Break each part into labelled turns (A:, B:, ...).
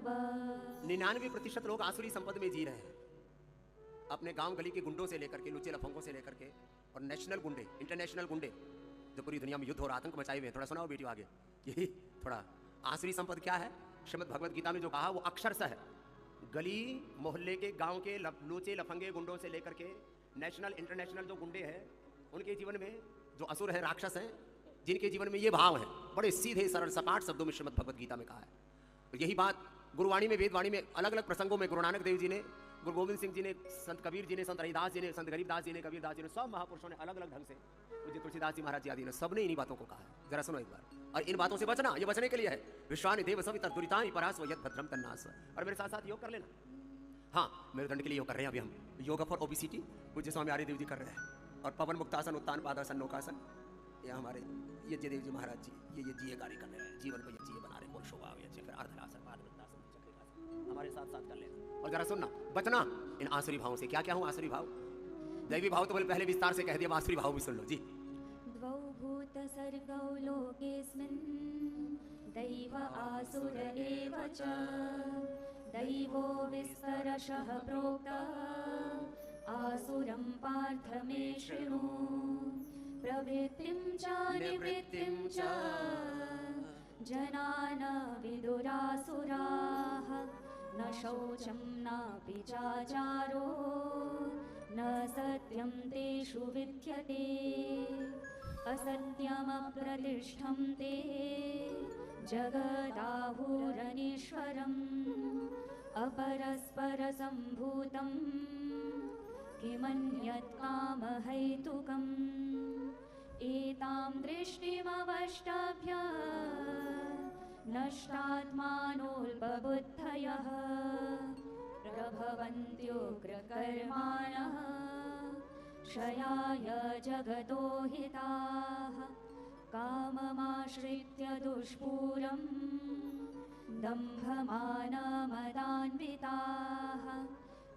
A: तव।
B: 99% लोग आसुरी संपद में जी रहे हैं, अपने गांव गली के गुंडों से लेकर के, लुच्चे लफंगों से लेकर के, और नेशनल गुंडे, इंटरनेशनल गुंडे जो पूरी दुनिया में युद्ध और आतंक मचाए हुए हैं। थोड़ा सुनाओ बेटियों आगे, यही थोड़ा आसुरी संपद क्या है। श्रीमद् भगवत गीता में जो कहा वो अक्षरशः है। गली मोहल्ले के, गांव के लूचे लफंगे गुंडों से लेकर के नेशनल इंटरनेशनल जो गुंडे हैं, उनके जीवन में जो असुर हैं, राक्षस हैं, जिनके जीवन में ये भाव है, बड़े सीधे सरल सपाट शब्दों में श्रीमद् भगवत गीता में कहा है। और यही बात गुरुवाणी में, वेदवाणी में अलग अलग प्रसंगों में गुरु नानक देव जी ने, गुरु गोविंद सिंह जी ने, संत कबीर जी ने, संत रविदास जी ने, संत गरीबदास जी ने, कबीरदास जी ने, सब महापुरुषों ने अलग अलग ढंग से, पूज्य तुलसीदास जी महाराज जी आदि ने, सबने इन्हीं बातों को कहा है। जरा सुनो एक बार, और इन बातों से बचना, ये बचने के लिए है। विश्वानि देव सविता दुरितानि परास्व यद भद्रम तन्नास। और मेरे साथ साथ योग कर लेना। हाँ, मेरुदंड के लिए योग कर रहे हैं अभी हम, योगा फॉर ओबेसिटी, पूज्य स्वामी आर्य देव जी कर रहे हैं। और पवन मुक्तासन, उत्तान पादासन, नौकासन, ये हमारे यज्ञ देव जी महाराज जी ये यज्ञ कार्य कर रहे हैं, जीवन को यज्ञ बना रहे हैं। शोभा यज्ञ, फिर अर्धलासन, पादवृत्तासन, चक्रासन, हमारे साथ साथ कर लेना। और जरा सुनना, बचना इन आसुरी भावों से। क्या क्या हूँ आसुरी भाव? दैवी भाव तो बोले पहले विस्तार से कह दिया, आसुरी भाव भी सुन लो जी।
A: द्वौ भूत सर्गौ लोकेस्मिन् दैव आसुर एव च। दैवो विस्तरशः प्रोक्तः आसुरं पार्थ मे शृणु। प्रवृत्तिं च निवृत्तिं च जनान विदुरासुराः। न शौचं नापि चाचारो न सत्यं तेषु विद्यते। असत्यमप्रतिष्ठं ते जगदाहुरनीश्वरम्। अपरस्परसम्भूतं किमन्यत् कामहैतुकम्। एतां दृष्टिमवष्टभ्य नष्टात्मानोऽल्पबुद्धयः प्रभवन्त्युग्रकर्माणः क्षयाय जगतो हिताः। काममाश्रित्य दुष्पूरं दम्भमानमदान्विताः।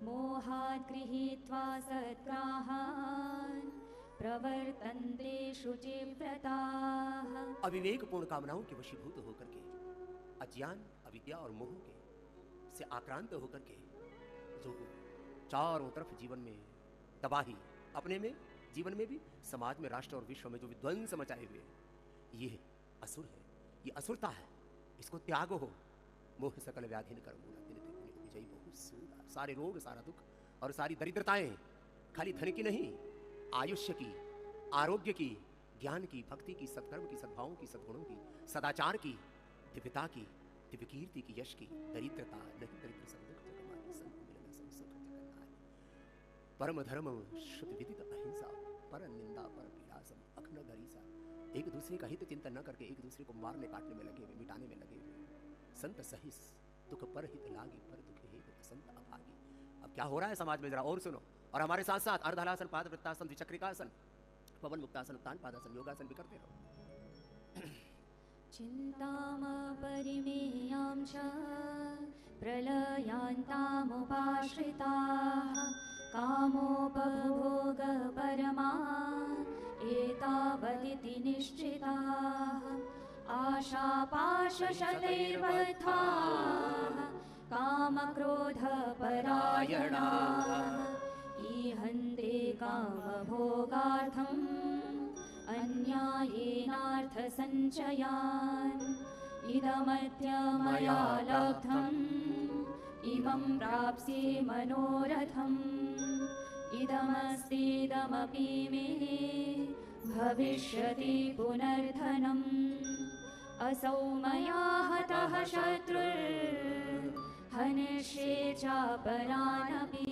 A: मोहात् गृहीत्वा सद्ग्राहान् प्रवर्तन्ते शुचिव्रताः।
B: अविवेकपूर्ण कामनाओं के वशीभूत होकर के, अज्ञान, अविद्या और मोह के से आक्रांत होकर के जो चारों तरफ जीवन में तबाही, अपने में, जीवन में भी, समाज में, राष्ट्र और विश्व में जो विध्वंस मचाए हुए, ये असुर है, ये असुरता है। इसको त्यागो हो। मोह सकल व्याधि न कर्म विजयी बहु सूरा। सारे रोग, सारा दुख और सारी दरिद्रताएं खाली धन की नहीं, आयुष्य की, आरोग्य की, ज्ञान की, भक्ति की, सत्कर्म की, सद्भावों की, सद्गुणों की, सदाचार की, दिव्यता की, दिव्य कीर्ति की, यश की, दरिद्रता नहीं, दरिद्र संदुख जगमानी संग मिलन संसुख जगन्नाथ। परम धर्म शुद्ध विदित अहिंसा, पर निंदा पर पीड़ासम अखंड गरीसा। एक दूसरे का हित चिंतन न करके एक दूसरे को मारने काटने में लगे हुए, मिटाने में लगे हुए। संत सहिस दुख पर हित लागी, पर दुख हे संत अभागी। अब क्या हो रहा है समाज में, जरा और सुनो। और हमारे साथ साथ अर्धहलासन, पादवृत्तासन, द्विचक्रिकासन, पवन मुक्तासन, उत्तान पादासन, योगासन भी करते रहो।
A: चिन्तामपरिमेयां च प्रलयान्तामुपाश्रिताः। कामोपभोगपरमा एतावदिति निश्चिताः। आशापाशशतैर्बद्धाः कामक्रोधपरायणाः। ईहन्ते कामभोगार्थम् अन्यायेनार्थसञ्चयान्। इदमद्य मया लब्धम् इमं प्राप्स्ये मनोरथम्। इदमस्तीदमपि मे भविष्यति पुनर्धनम्। असौ मया हतः शत्रुर्हनिष्ये चापरानपि।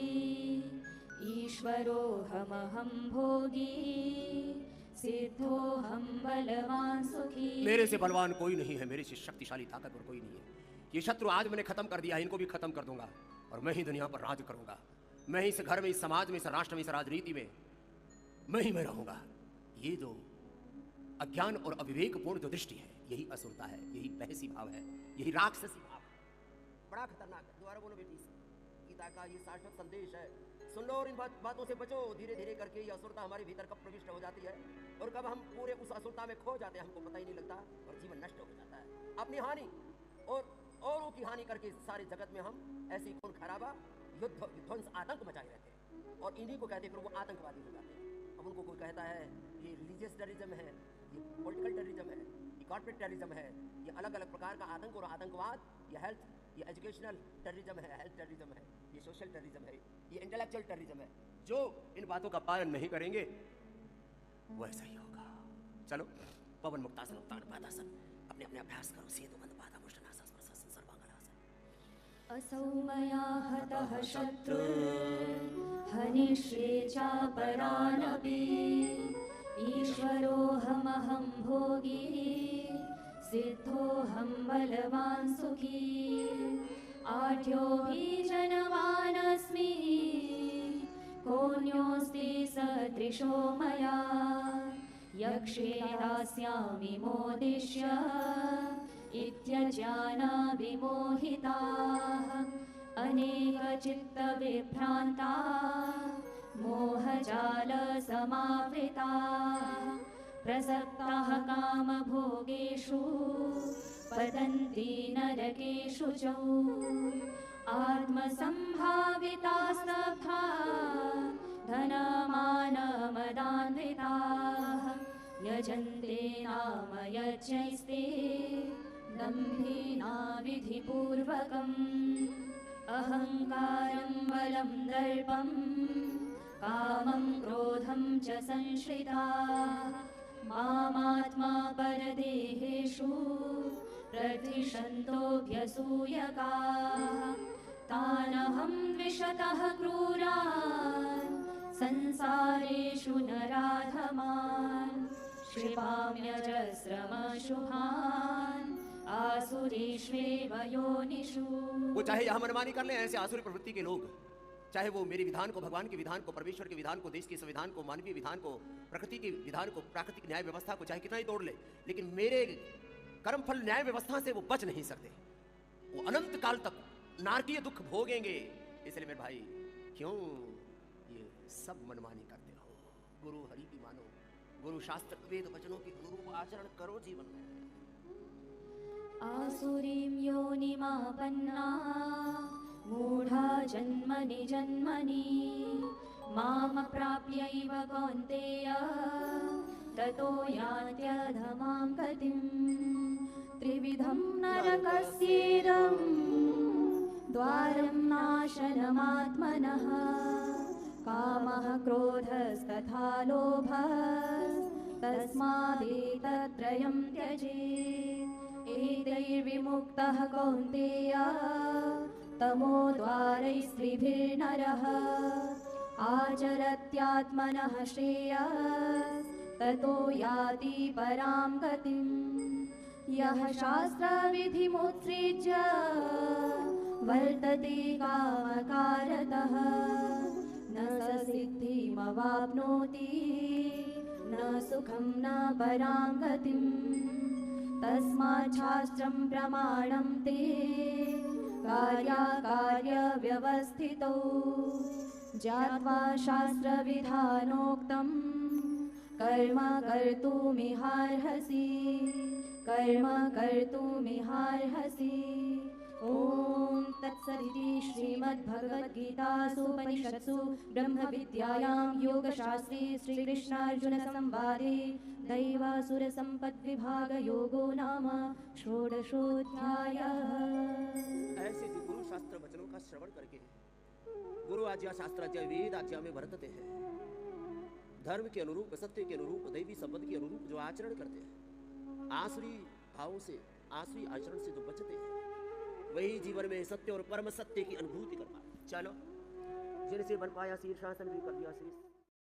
A: ईश्वरोऽहमहं भोगी सिद्धोऽहं बलवान सुखी।
B: मेरे से बलवान कोई नहीं है, मेरे से शक्तिशाली ताकतवर कोई नहीं है। ये शत्रु आज मैंने खत्म कर दिया, इनको भी खत्म कर दूंगा और मैं ही दुनिया पर राज करूंगा। मैं ही इस घर में, इस समाज में, इस राष्ट्र में, इस राजनीति में मैं ही मैं रहूंगा। ये जो अज्ञान और अविवेकपूर्ण जो दृष्टि है, यही असुरता है, यही बहसी भाव है, यही राक्षसी भाव है। बड़ा खतरनाक है। दोबारा बोलो बेटी, गीता का ये सार्थक संदेश है, सुन लो और इन बातों से बचो। धीरे धीरे करके ये असुरता हमारे भीतर कब प्रविष्ट हो जाती है और कब हम पूरे उस असुरता में खो जाते हैं, हमको पता ही नहीं लगता और जीवन नष्ट हो जाता है। अपनी हानि और औरों की हानि करके सारे जगत में हम ऐसी खून खराबा युद्ध विध्वंस आतंक मचाए रहते हैं और इन्हीं को कहते फिर वो आतंकवादी हो जाते हैं। अब उनको कोई कहता है ये रिलीजियस टेररिज्म है, ये पॉलिटिकल टेररिज्म है, ये कॉर्पोरेट टेररिज्म है, ये अलग अलग प्रकार का आतंक और आतंकवाद, ये हेल्थ, ये एजुकेशनल टेररिज्म है, हेल्थ टेररिज्म है, ये सोशल टेररिज्म है, ये इंटेलेक्चुअल टेररिज्म है। जो इन बातों का पालन नहीं करेंगे वैसा ही होगा। चलो पवन मुक्तासन उत्तान पादासन अपने अपने अभ्यास करो। सेतु बंद पादा मुष्टनासन स्पर्शसन सर्वांगनासन।
A: असौ मया हतः शत्रु हनिष्ये चापरानपि ईश्वरोऽहमहं भोगी सिद्धोऽहं बलवान् सुखी आढ्योऽभिजनवानस्मि कोऽन्योऽस्ति सदृशो मया यक्षे दास्यामि मोदिष्य इत्यज्ञानविमोहिताः अनेकचित्तविभ्रान्ताः मोहजालसमावृताः प्रसक्ताः कामभोगेषु पतन्ति नरकेषु च आत्मसम्भावितास्तब्धा धनमानमदान्विताः यजन्ते नाम यज्ञैस्ते दम्भेना विधिपूर्वकम् अहङ्कारं बलं दर्पं कामं क्रोधं च संश्रिताः मामात्मा परदेहेषु प्रद्विषन्तोऽभ्यसूयकाः तानहं द्विषतः क्रूरान् संसारेषु नराधमान् क्षिपाम्यजस्रमशुभान् आसुरीष्वेव योनिषु।
B: वो चाहे यहाँ मनमानी कर ले ऐसे आसुरी प्रवृत्ति के लोग, चाहे वो मेरे विधान को, भगवान के विधान को, परमेश्वर के विधान को, देश के संविधान को, मानवीय विधान को, प्रकृति के विधान को, प्राकृतिक न्याय व्यवस्था को चाहे कितना ही तोड़ ले, लेकिन मेरे कर्मफल न्याय व्यवस्था से वो बच नहीं सकते। वो अनंत काल तक नारकीय दुख भोगेंगे। इसलिए मेरे भाई क्यों ये सब मनमानी करते हो? गुरु हरि की मानो, गुरु शास्त्र वेद वचनों के अनुरूप आचरण करो जीवन में।
A: आसुरीं योनिमापन्ना मूढा जन्मनि जन्मनि मामप्राप्यैव कौन्तेय ततो यान्त्यधमां गतिम् त्रिविधं नरकस्येदं द्वारं नाशनमात्मनः कामः क्रोधस्तथा लोभः तस्मादेतत्त्रयं त्यजेत् एतैर्विमुक्तः कौन्तेय तमोद्वारैस्त्रिभिर्नरः आचरत्यात्मनः श्रेयः ततो याति परां गतिम् यः शास्त्रविधिमुत्सृज्य वर्तते कामकारतः न स सिद्धिमवाप्नोति न सुखं न परां गतिम् तस्मात् शास्त्रं प्रमाणं ते कार्याकार्यव्यवस्थितौ ज्ञात्वा शास्त्रविधानोक्तं कर्म कर्तुमिहार्हसि कर्म कर्तुमिहार्हसि। ॐ तत्सदिति श्रीमद्भगवद्गीतासु उपनिषत्सु ब्रह्मविद्यायां योगशास्त्रे श्रीकृष्णार्जुनसंवादे दैवासुरसम्पद्विभागयोगो नाम षोडशोऽध्यायः।
B: ऐसे जो गुरु शास्त्र वचनों का श्रवण करके गुरु आज्ञा शास्त्राज्ञा वेद आज्ञा में वर्तते हैं, धर्म के अनुरूप, सत्य के अनुरूप, दैवी संपत्ति के अनुरूप जो आचरण करते हैं, आसुरी भावों से, आसुरी आचरण से जो बचते हैं, वही जीवन में सत्य और परम सत्य की अनुभूति कर पाए। चलो जिनसे बन पाया शीर्षासन भी कर दिया शीर्ष